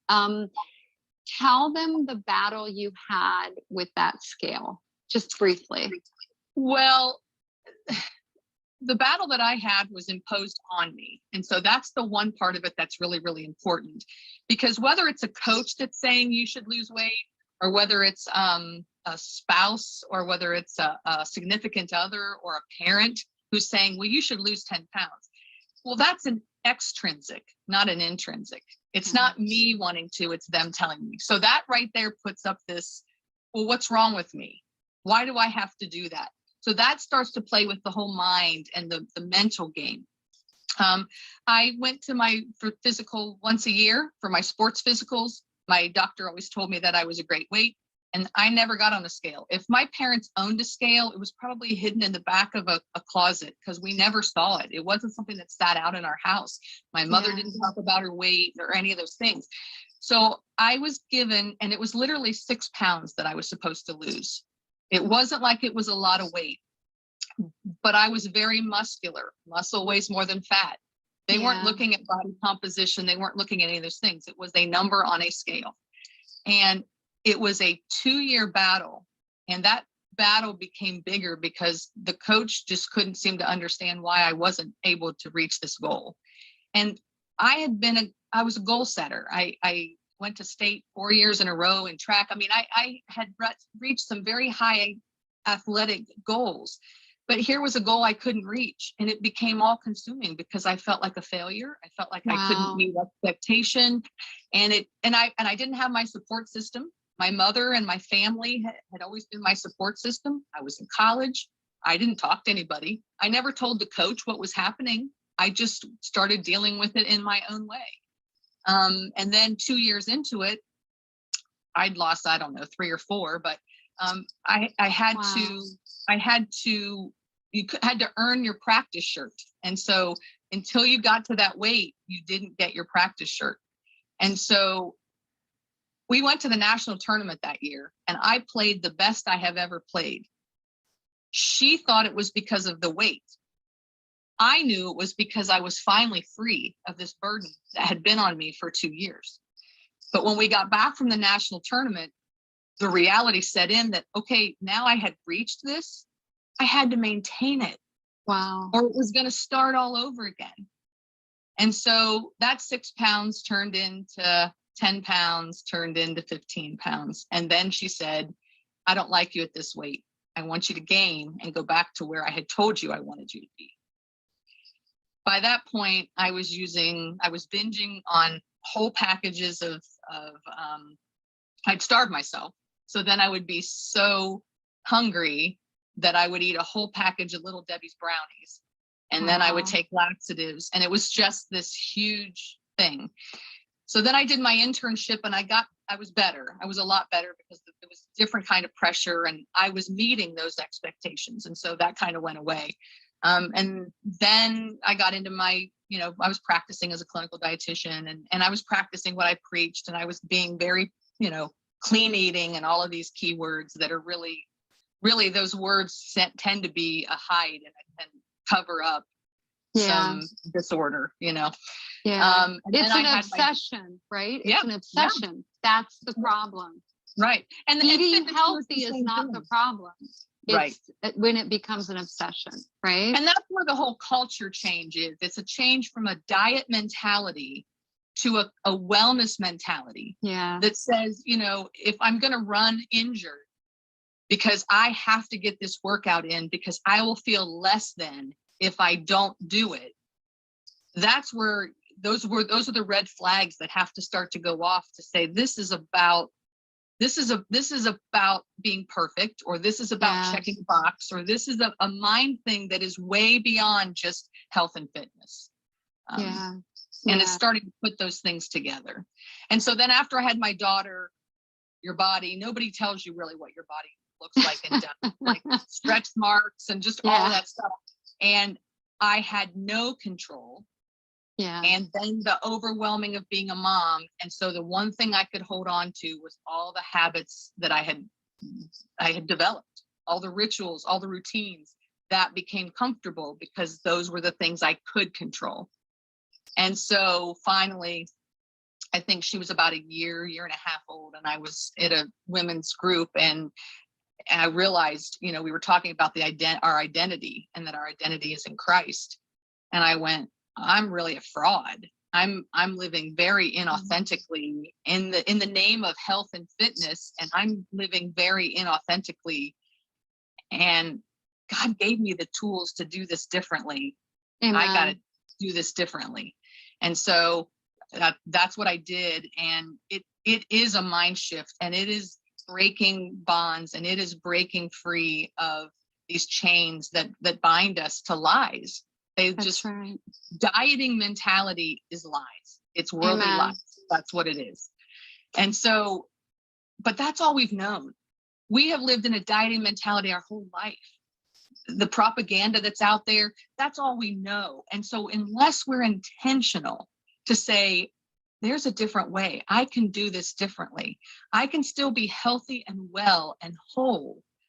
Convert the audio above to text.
Um, Tell them the battle you had with that scale, just briefly. Well, the battle that I had was imposed on me. And so that's the one part of it that's really, really important. Because whether it's a coach that's saying you should lose weight, or whether it's a spouse, or whether it's a significant other or a parent who's saying, well, you should lose 10 pounds. Well, that's an extrinsic, not an intrinsic. It's not me wanting to, it's them telling me. So that right there puts up this, well, what's wrong with me? Why do I have to do that? So that starts to play with the whole mind and the mental game. I went to for physical once a year for my sports physicals. My doctor always told me that I was a great weight, and I never got on a scale. If my parents owned a scale, it was probably hidden in the back of a closet because we never saw it. It wasn't something that sat out in our house. My mother didn't talk about her weight or any of those things. So I was given, and it was literally 6 pounds that I was supposed to lose. It wasn't like it was a lot of weight, but I was very muscular. Muscle weighs more than fat. They weren't looking at body composition. They weren't looking at any of those things. It was a number on a scale. And it was a 2-year battle. And that battle became bigger because the coach just couldn't seem to understand why I wasn't able to reach this goal. And I was a goal setter. I went to state 4 years in a row in track. I mean, I had reached some very high athletic goals, but here was a goal I couldn't reach, and it became all consuming because I felt like a failure. I felt like I couldn't meet expectation, and I didn't have my support system. My mother and my family had always been my support system. I was in college. I didn't talk to anybody. I never told the coach what was happening. I just started dealing with it in my own way. And then 2 years into it, I'd lost, I don't know, 3 or 4, but I had to, you had to earn your practice shirt. And so until you got to that weight, you didn't get your practice shirt. And so we went to the national tournament that year, and I played the best I have ever played. She thought it was because of the weight. I knew it was because I was finally free of this burden that had been on me for 2 years. But when we got back from the national tournament, the reality set in that, okay, now I had reached this, I had to maintain it. Wow. Or it was going to start all over again. And so that 6 pounds turned into 10 pounds, turned into 15 pounds. And then she said, I don't like you at this weight. I want you to gain and go back to where I had told you I wanted you to be. By that point, I was binging on whole packages of I'd starve myself. So then I would be so hungry that I would eat a whole package of Little Debbie's brownies. And then I would take laxatives, and it was just this huge thing. So then I did my internship, and I was better. I was a lot better because it was a different kind of pressure, and I was meeting those expectations. And so that kind of went away. And then I got into I was practicing as a clinical dietitian, and I was practicing what I preached, and I was being very, clean eating and all of these keywords that are really, those words tend to be a hide and cover up some disorder, Yeah. It's an obsession, right? It's an obsession. That's the problem. Right. And eating healthy is not the problem. It's when it becomes an obsession, right? And that's where the whole culture change is. It's a change from a diet mentality to a wellness mentality that says, if I'm going to run injured because I have to get this workout in because I will feel less than if I don't do it. That's where those are the red flags that have to start to go off to say, this is about being perfect, or this is about checking a box, or this is a mind thing that is way beyond just health and fitness. And it's starting to put those things together. And so then after I had my daughter, your body, nobody tells you really what your body looks like and does, like stretch marks and just all that stuff. And I had no control. And then the overwhelming of being a mom. And so the one thing I could hold on to was all the habits that I had developed, all the rituals, all the routines that became comfortable because those were the things I could control. And so finally, I think she was about a year and a half old, and I was at a women's group, and I realized, you know, we were talking about our identity, and that our identity is in Christ. And I went, I'm really a fraud. I'm living very inauthentically in the name of health and fitness, and I'm living very inauthentically. And God gave me the tools to do this differently. Amen. I got to do this differently. And so that's what I did. And it is a mind shift, and it is breaking bonds, and it is breaking free of these chains that bind us to lies. That's right. Dieting mentality is lies. It's worldly Amen. lies. That's what it is. And so, but that's all we've known. We have lived in a dieting mentality our whole life. The propaganda that's out there, that's all we know. And so unless we're intentional to say, there's a different way, I can do this differently, I can still be healthy and well and whole,